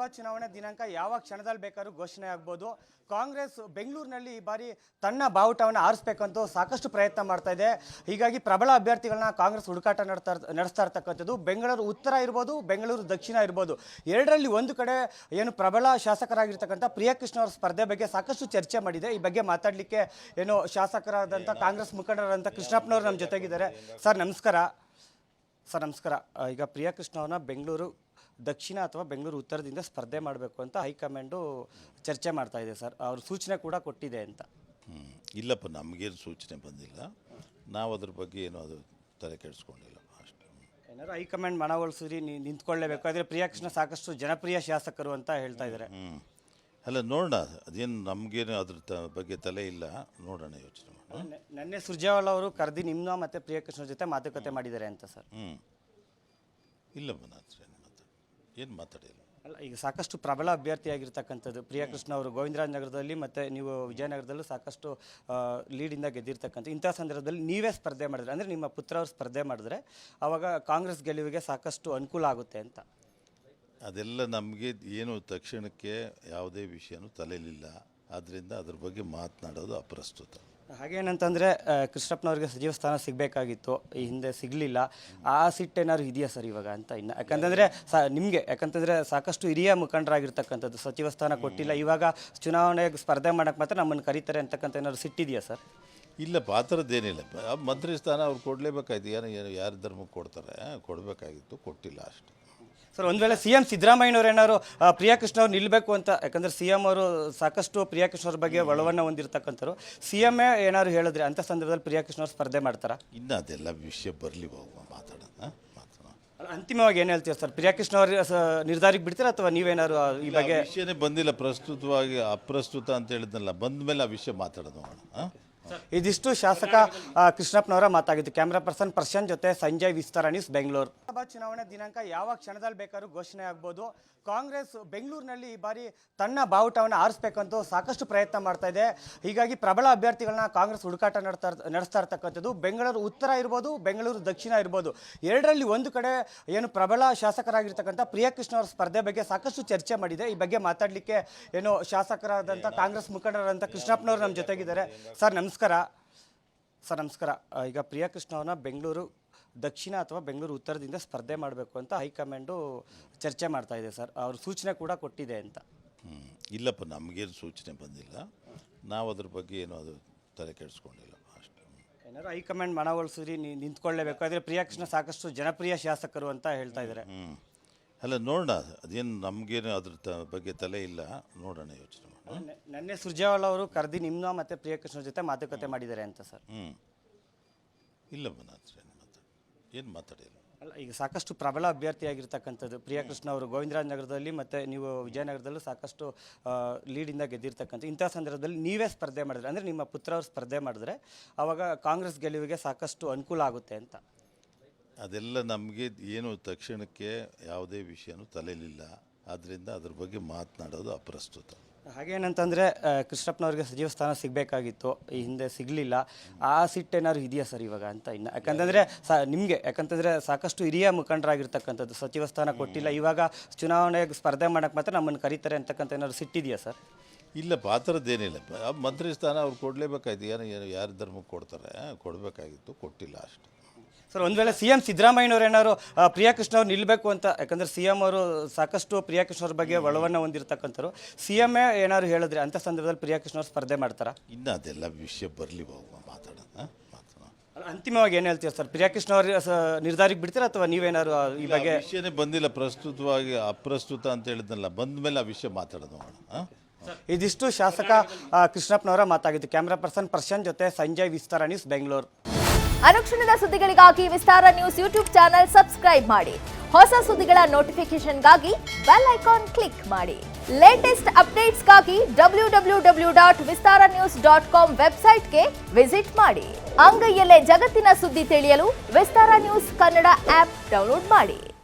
ಲೋಕಸಭಾ ಚುನಾವಣೆ ದಿನಾಂಕ ಯಾವ ಕ್ಷಣದಲ್ಲಿ ಬೇಕಾದ್ರೂ ಘೋಷಣೆ ಆಗ್ಬೋದು. ಕಾಂಗ್ರೆಸ್ ಬೆಂಗಳೂರಿನಲ್ಲಿ ಈ ಬಾರಿ ತನ್ನ ಬಾವುಟವನ್ನು ಆರಿಸಬೇಕಂತ ಸಾಕಷ್ಟು ಪ್ರಯತ್ನ ಮಾಡ್ತಾ ಇದೆ. ಹೀಗಾಗಿ ಪ್ರಬಲ ಅಭ್ಯರ್ಥಿಗಳನ್ನ ಕಾಂಗ್ರೆಸ್ ಹುಡುಕಾಟ ನಡೆಸ್ತಾ ಇರ್ತಕ್ಕಂಥದ್ದು. ಬೆಂಗಳೂರು ಉತ್ತರ ಇರ್ಬೋದು, ಬೆಂಗಳೂರು ದಕ್ಷಿಣ ಇರ್ಬೋದು, ಎರಡರಲ್ಲಿ ಒಂದು ಕಡೆ ಏನು ಪ್ರಬಲ ಶಾಸಕರಾಗಿರ್ತಕ್ಕಂಥ ಪ್ರಿಯಕೃಷ್ಣ ಅವರ ಸ್ಪರ್ಧೆ ಬಗ್ಗೆ ಸಾಕಷ್ಟು ಚರ್ಚೆ ಮಾಡಿದೆ. ಈ ಬಗ್ಗೆ ಮಾತಾಡಲಿಕ್ಕೆ ಏನು ಶಾಸಕರಾದಂಥ ಕಾಂಗ್ರೆಸ್ ಮುಖಂಡರಾದಂಥ ಕೃಷ್ಣಪ್ಪನವರು ನಮ್ಮ ಜೊತೆಗಿದ್ದಾರೆ. ಸರ್ ನಮಸ್ಕಾರ. ಈಗ ಪ್ರಿಯಕೃಷ್ಣ ಅವ್ರನ್ನ ಬೆಂಗಳೂರು ದಕ್ಷಿಣ ಅಥವಾ ಬೆಂಗಳೂರು ಉತ್ತರದಿಂದ ಸ್ಪರ್ಧೆ ಮಾಡಬೇಕು ಅಂತ ಹೈಕಮಾಂಡು ಚರ್ಚೆ ಮಾಡ್ತಾ ಇದೆ ಸರ್. ಅವರು ಸೂಚನೆ ಕೂಡ ಕೊಟ್ಟಿದೆ ಅಂತ. ಇಲ್ಲಪ್ಪ, ನಮಗೇನು ಸೂಚನೆ ಬಂದಿಲ್ಲ. ನಾವು ಅದ್ರ ಬಗ್ಗೆ ಏನೋ ಅದು ತಲೆ ಕೆಡಿಸ್ಕೊಂಡಿಲ್ಲ ಅಷ್ಟೇ. ಏನಾದ್ರು ಹೈಕಮಾಂಡ್ ಮನವೊಲಿಸಿರಿ ನಿಂತ್ಕೊಳ್ಳೇಬೇಕು. ಆದರೆ ಪ್ರಿಯಕೃಷ್ಣ ಸಾಕಷ್ಟು ಜನಪ್ರಿಯ ಶಾಸಕರು ಅಂತ ಹೇಳ್ತಾ ಇದ್ದಾರೆ. ಅಲ್ಲ, ನೋಡೋಣ. ಅದೇನು ನಮಗೇನು ಅದ್ರ ಬಗ್ಗೆ ತಲೆ ಇಲ್ಲ, ನೋಡೋಣ, ಯೋಚನೆ ಮಾಡೋಣ. ನೆನ್ನೆ ಸುರ್ಜೇವಾಲ ಅವರು ಕರೆದಿ ನಿಮ್ಮ ಮತ್ತು ಪ್ರಿಯಕೃಷ್ಣ ಜೊತೆ ಮಾತುಕತೆ ಮಾಡಿದ್ದಾರೆ ಅಂತ ಸರ್. ಇಲ್ಲಪ್ಪ, ಏನು ಮಾತಾಡಿಲ್ಲ. ಅಲ್ಲ, ಈಗ ಸಾಕಷ್ಟು ಪ್ರಬಲ ಅಭ್ಯರ್ಥಿಯಾಗಿರ್ತಕ್ಕಂಥದ್ದು ಪ್ರಿಯಕೃಷ್ಣ ಅವರು ಗೋವಿಂದರಾಜ ನಗರದಲ್ಲಿ ಮತ್ತು ನೀವು ವಿಜಯನಗರದಲ್ಲೂ ಸಾಕಷ್ಟು ಲೀಡಿಂದ ಗೆದ್ದಿರ್ತಕ್ಕಂಥ ಇಂಥ ಸಂದರ್ಭದಲ್ಲಿ ನೀವೇ ಸ್ಪರ್ಧೆ ಮಾಡಿದ್ರೆ, ಅಂದರೆ ನಿಮ್ಮ ಪುತ್ರ ಅವರು ಸ್ಪರ್ಧೆ ಮಾಡಿದ್ರೆ ಆವಾಗ ಕಾಂಗ್ರೆಸ್ ಗೆಲುವಿಗೆ ಸಾಕಷ್ಟು ಅನುಕೂಲ ಆಗುತ್ತೆ ಅಂತ. ಅದೆಲ್ಲ ನಮಗೆ ಏನು ತಕ್ಷಣಕ್ಕೆ ಯಾವುದೇ ವಿಷಯನೂ ತಲೆಯಲ್ಲಿಲ್ಲ. ಆದ್ದರಿಂದ ಅದ್ರ ಬಗ್ಗೆ ಮಾತನಾಡೋದು ಅಪ್ರಸ್ತುತ. ಹಾಗೇನಂತಂದರೆ ಕೃಷ್ಣಪ್ಪನವ್ರಿಗೆ ಸಚಿವ ಸ್ಥಾನ ಸಿಗಬೇಕಾಗಿತ್ತು, ಈ ಹಿಂದೆ ಸಿಗಲಿಲ್ಲ. ಆ ಸಿಟ್ಟೇನಾದ್ರು ಇದೆಯಾ ಸರ್ ಇವಾಗ ಅಂತ? ಇನ್ನು ಯಾಕಂತಂದರೆ ಯಾಕಂತಂದರೆ ಸಾಕಷ್ಟು ಹಿರಿಯ ಮುಖಂಡರಾಗಿರ್ತಕ್ಕಂಥದ್ದು, ಸಚಿವ ಸ್ಥಾನ ಕೊಟ್ಟಿಲ್ಲ, ಇವಾಗ ಚುನಾವಣೆಗೆ ಸ್ಪರ್ಧೆ ಮಾಡೋಕ್ಕೆ ಮಾತ್ರ ನಮ್ಮನ್ನು ಕರೀತಾರೆ ಅಂತಕ್ಕಂಥ ಏನಾದ್ರು ಸಿಟ್ಟಿದೆಯಾ ಸರ್? ಇಲ್ಲಪ್ಪ, ಆ ಥರದ್ದೇನಿಲ್ಲ. ಮಂತ್ರಿ ಸ್ಥಾನ ಅವ್ರು ಕೊಡಲೇಬೇಕಾಯ್ತು. ಏನು ಯಾರ ಧರ್ಮಕ್ಕೆ ಕೊಡ್ತಾರೆ, ಕೊಡಬೇಕಾಗಿತ್ತು, ಕೊಟ್ಟಿಲ್ಲ ಅಷ್ಟೇ ಸರ್. ಒಂದು ವೇಳೆ CM ಸಿದ್ದರಾಮಯ್ಯನವ್ರು ಏನಾದ್ರು ಪ್ರಿಯಕೃಷ್ಣ ಅವ್ರು ನಿಲ್ಲಬೇಕು ಅಂತ, ಯಾಕಂದರೆ CM ಅವರು ಸಾಕಷ್ಟು ಪ್ರಿಯಕೃಷ್ಣ ಅವ್ರ ಬಗ್ಗೆ ಒಲವನ್ನು ಹೊಂದಿರತಕ್ಕಂಥವ್ರು, CM ಏನಾದ್ರು ಹೇಳಿದ್ರೆ ಅಂಥ ಸಂದರ್ಭದಲ್ಲಿ ಪ್ರಿಯಕೃಷ್ಣ ಅವ್ರು ಸ್ಪರ್ಧೆ ಮಾಡ್ತಾರಾ? ಇನ್ನು ಅದೆಲ್ಲ ವಿಷಯ ಬರಲಿ, ಮಾತಾಡೋಣ. ಅಂತಿಮವಾಗಿ ಏನು ಹೇಳ್ತೀರಾ ಸರ್? ಪ್ರಿಯಕೃಷ್ಣ ಅವ್ರ ನಿರ್ಧಾರಕ್ಕೆ ಬಿಡ್ತೀರಾ ಅಥವಾ ನೀವೇನಾದ್ರು ಈ ಬಗ್ಗೆ? ವಿಷಯನೇ ಬಂದಿಲ್ಲ, ಪ್ರಸ್ತುತವಾಗಿ ಅಪ್ರಸ್ತುತ ಅಂತ ಹೇಳಿದ್ನಲ್ಲ. ಬಂದ ಮೇಲೆ ಆ ವಿಷಯ ಮಾತಾಡೋದು. ಇದಿಷ್ಟು ಶಾಸಕ ಕೃಷ್ಣಪ್ಪನವರ ಮಾತಾಗಿದ್ದು. ಕ್ಯಾಮ್ರಾ ಪರ್ಸನ್ ಪ್ರಶಾಂತ್ ಜೊತೆ ಸಂಜಯ್, ವಿಸ್ತಾರ ನ್ಯೂಸ್, ಬೆಂಗಳೂರು. ಲೋಕಸಭಾ ಚುನಾವಣೆ ದಿನಾಂಕ ಯಾವ ಕ್ಷಣದಲ್ಲಿ ಬೇಕಾದ್ರೂ ಘೋಷಣೆ ಆಗ್ಬೋದು. ಕಾಂಗ್ರೆಸ್ ಬೆಂಗಳೂರಿನಲ್ಲಿ ಈ ಬಾರಿ ತನ್ನ ಬಾವುಟವನ್ನು ಆರಿಸಬೇಕಂತ ಸಾಕಷ್ಟು ಪ್ರಯತ್ನ ಮಾಡ್ತಾ ಇದೆ. ಹೀಗಾಗಿ ಪ್ರಬಲ ಅಭ್ಯರ್ಥಿಗಳನ್ನ ಕಾಂಗ್ರೆಸ್ ಹುಡುಕಾಟ ನಡೆಸ್ತಾ ಇರ್ತಕ್ಕಂಥದ್ದು. ಬೆಂಗಳೂರು ಉತ್ತರ ಇರ್ಬೋದು, ಬೆಂಗಳೂರು ದಕ್ಷಿಣ ಇರ್ಬೋದು, ಎರಡರಲ್ಲಿ ಒಂದು ಕಡೆ ಏನು ಪ್ರಬಲ ಶಾಸಕರಾಗಿರ್ತಕ್ಕಂಥ ಪ್ರಿಯಕೃಷ್ಣ ಅವರ ಸ್ಪರ್ಧೆ ಬಗ್ಗೆ ಸಾಕಷ್ಟು ಚರ್ಚೆ ಮಾಡಿದೆ. ಈ ಬಗ್ಗೆ ಮಾತಾಡಲಿಕ್ಕೆ ಏನು ಶಾಸಕರಾದಂಥ ಕಾಂಗ್ರೆಸ್ ಮುಖಂಡರಾದಂಥ ಕೃಷ್ಣಪ್ಪನವರು ನಮ್ಮ ಜೊತೆಗಿದ್ದಾರೆ. ಸರ್ ನಮಸ್ಕಾರ. ಈಗ ಪ್ರಿಯಕೃಷ್ಣ ಅವ್ರನ್ನ ಬೆಂಗಳೂರು ದಕ್ಷಿಣ ಅಥವಾ ಬೆಂಗಳೂರು ಉತ್ತರದಿಂದ ಸ್ಪರ್ಧೆ ಮಾಡಬೇಕು ಅಂತ ಹೈಕಮಾಂಡು ಚರ್ಚೆ ಮಾಡ್ತಾ ಇದೆ ಸರ್. ಅವರು ಸೂಚನೆ ಕೂಡ ಕೊಟ್ಟಿದೆ ಅಂತ. ಇಲ್ಲಪ್ಪ, ನಮಗೇನು ಸೂಚನೆ ಬಂದಿಲ್ಲ. ನಾವು ಅದ್ರ ಬಗ್ಗೆ ಏನೋ ಅದು ತಲೆ ಕೆಡಿಸ್ಕೊಂಡಿಲ್ಲ ಅಷ್ಟೇ. ಏನಾದ್ರು ಹೈಕಮಾಂಡ್ ಮನವೊಲಿಸಿರಿ ನಿಂತ್ಕೊಳ್ಳೇಬೇಕು. ಆದರೆ ಪ್ರಿಯಕೃಷ್ಣ ಸಾಕಷ್ಟು ಜನಪ್ರಿಯ ಶಾಸಕರು ಅಂತ ಹೇಳ್ತಾ ಇದ್ದಾರೆ. ಅಲ್ಲ, ನೋಡೋಣ. ಅದೇನು ನಮಗೇನು ಅದ್ರ ಬಗ್ಗೆ ತಲೆ ಇಲ್ಲ, ನೋಡೋಣ, ಯೋಚನೆ ಮಾಡೋಣ. ನೆನ್ನೆ ಸುರ್ಜೇವಾಲ ಅವರು ಕರೆದಿ ನಿಮ್ಮ ಮತ್ತು ಪ್ರಿಯಕೃಷ್ಣ ಜೊತೆ ಮಾತುಕತೆ ಮಾಡಿದ್ದಾರೆ ಅಂತ ಸರ್. ಇಲ್ಲಪ್ಪ, ಏನು ಮಾತಾಡಿಲ್ಲ. ಅಲ್ಲ, ಈಗ ಸಾಕಷ್ಟು ಪ್ರಬಲ ಅಭ್ಯರ್ಥಿಯಾಗಿರ್ತಕ್ಕಂಥದ್ದು ಪ್ರಿಯಕೃಷ್ಣ ಅವರು ಗೋವಿಂದರಾಜ ನಗರದಲ್ಲಿ ಮತ್ತು ನೀವು ವಿಜಯನಗರದಲ್ಲೂ ಸಾಕಷ್ಟು ಲೀಡಿಂದ ಗೆದ್ದಿರ್ತಕ್ಕಂಥ ಇಂಥ ಸಂದರ್ಭದಲ್ಲಿ ನೀವೇ ಸ್ಪರ್ಧೆ ಮಾಡಿದ್ರೆ, ಅಂದರೆ ನಿಮ್ಮ ಪುತ್ರ ಅವರು ಸ್ಪರ್ಧೆ ಮಾಡಿದ್ರೆ ಆವಾಗ ಕಾಂಗ್ರೆಸ್ ಗೆಲುವಿಗೆ ಸಾಕಷ್ಟು ಅನುಕೂಲ ಆಗುತ್ತೆ ಅಂತ. ಅದೆಲ್ಲ ನಮಗೆ ಏನು ತಕ್ಷಣಕ್ಕೆ ಯಾವುದೇ ವಿಷಯನೂ ತಲೆಯಲ್ಲಿಲ್ಲ. ಆದ್ದರಿಂದ ಅದ್ರ ಬಗ್ಗೆ ಮಾತನಾಡೋದು ಅಪ್ರಸ್ತುತ. ಹಾಗೇನಂತಂದರೆ ಕೃಷ್ಣಪ್ಪನವ್ರಿಗೆ ಸಚಿವ ಸ್ಥಾನ ಸಿಗಬೇಕಾಗಿತ್ತು, ಈ ಹಿಂದೆ ಸಿಗಲಿಲ್ಲ. ಆ ಸಿಟ್ಟೇನಾದ್ರು ಇದೆಯಾ ಸರ್ ಇವಾಗ ಅಂತ? ಇನ್ನು ಯಾಕಂತಂದರೆ ಯಾಕಂತಂದರೆ ಸಾಕಷ್ಟು ಹಿರಿಯ ಮುಖಂಡರಾಗಿರ್ತಕ್ಕಂಥದ್ದು, ಸಚಿವ ಸ್ಥಾನ ಕೊಟ್ಟಿಲ್ಲ, ಇವಾಗ ಚುನಾವಣೆಗೆ ಸ್ಪರ್ಧೆ ಮಾಡೋಕ್ಕೆ ಮಾತ್ರ ನಮ್ಮನ್ನು ಕರೀತಾರೆ ಅಂತಕ್ಕಂಥ ಏನಾದ್ರು ಸಿಟ್ಟಿದೆಯಾ ಸರ್? ಇಲ್ಲಪ್ಪ, ಆ ಥರದ್ದೇನಿಲ್ಲ. ಮಂತ್ರಿ ಸ್ಥಾನ ಅವ್ರು ಕೊಡಲೇಬೇಕಾಯ್ತು. ಏನು ಯಾರ ಧರ್ಮಕ್ಕೆ ಕೊಡ್ತಾರೆ, ಕೊಡಬೇಕಾಗಿತ್ತು, ಕೊಟ್ಟಿಲ್ಲ ಅಷ್ಟೇ ಸರ್. ಒಂದು ವೇಳೆ CM ಸಿದ್ದರಾಮಯ್ಯನವ್ರು ಏನಾದ್ರು ಪ್ರಿಯಕೃಷ್ಣ ಅವ್ರು ನಿಲ್ಲಬೇಕು ಅಂತ, ಯಾಕಂದರೆ CM ಅವರು ಸಾಕಷ್ಟು ಪ್ರಿಯಕೃಷ್ಣ ಅವ್ರ ಬಗ್ಗೆ ಒಲವನ್ನು ಹೊಂದಿರತಕ್ಕಂಥವ್ರು, CM ಏನಾದ್ರು ಹೇಳಿದ್ರೆ ಅಂಥ ಸಂದರ್ಭದಲ್ಲಿ ಪ್ರಿಯಕೃಷ್ಣ ಅವ್ರು ಸ್ಪರ್ಧೆ ಮಾಡ್ತಾರಾ? ಇನ್ನು ಅದೆಲ್ಲ ವಿಷಯ ಬರಲಿ, ಮಾತಾಡೋಣ. ಅಂತಿಮವಾಗಿ ಏನು ಹೇಳ್ತೀರಾ ಸರ್? ಪ್ರಿಯಕೃಷ್ಣ ಅವ್ರ ನಿರ್ಧಾರಕ್ಕೆ ಬಿಡ್ತೀರಾ ಅಥವಾ ನೀವೇನಾದ್ರು ಈ ಬಗ್ಗೆ? ವಿಷಯನೇ ಬಂದಿಲ್ಲ, ಪ್ರಸ್ತುತವಾಗಿ ಅಪ್ರಸ್ತುತ ಅಂತ ಹೇಳಿದ್ನಲ್ಲ. ಬಂದ ಮೇಲೆ ಆ ವಿಷಯ ಮಾತಾಡೋದು. ಇದಿಷ್ಟು ಶಾಸಕ ಕೃಷ್ಣಪ್ಪನವರ ಮಾತಾಗಿದ್ದು. ಕ್ಯಾಮ್ರಾ ಪರ್ಸನ್ ಪ್ರಶಾಂತ್ ಜೊತೆ ಸಂಜಯ್, ವಿಸ್ತಾರ ನ್ಯೂಸ್, ಬೆಂಗಳೂರು. ಅನುಕ್ಷಣದ ಸುದ್ದಿಗಳಿಗಾಗಿ ವಿಸ್ತಾರ ನ್ಯೂಸ್ ಯೂಟ್ಯೂಬ್ ಚಾನೆಲ್ ಸಬ್ಸ್ಕ್ರೈಬ್ ಮಾಡಿ. ಹೊಸ ಸುದ್ದಿಗಳ ನೋಟಿಫಿಕೇಶನ್ಗಾಗಿ ಬೆಲ್ ಐಕಾನ್ ಕ್ಲಿಕ್ ಮಾಡಿ. ಲೇಟೆಸ್ಟ್ ಅಪ್ಡೇಟ್ಸ್ಗಾಗಿ www.vistaranews.com ವೆಬ್ಸೈಟ್ಗೆ ವಿಸಿಟ್ ಮಾಡಿ. ಅಂಗೈಯಲ್ಲೇ ಜಗತ್ತಿನ ಸುದ್ದಿ ತಿಳಿಯಲು ವಿಸ್ತಾರ ನ್ಯೂಸ್ ಕನ್ನಡ ಆಪ್ ಡೌನ್ಲೋಡ್ ಮಾಡಿ.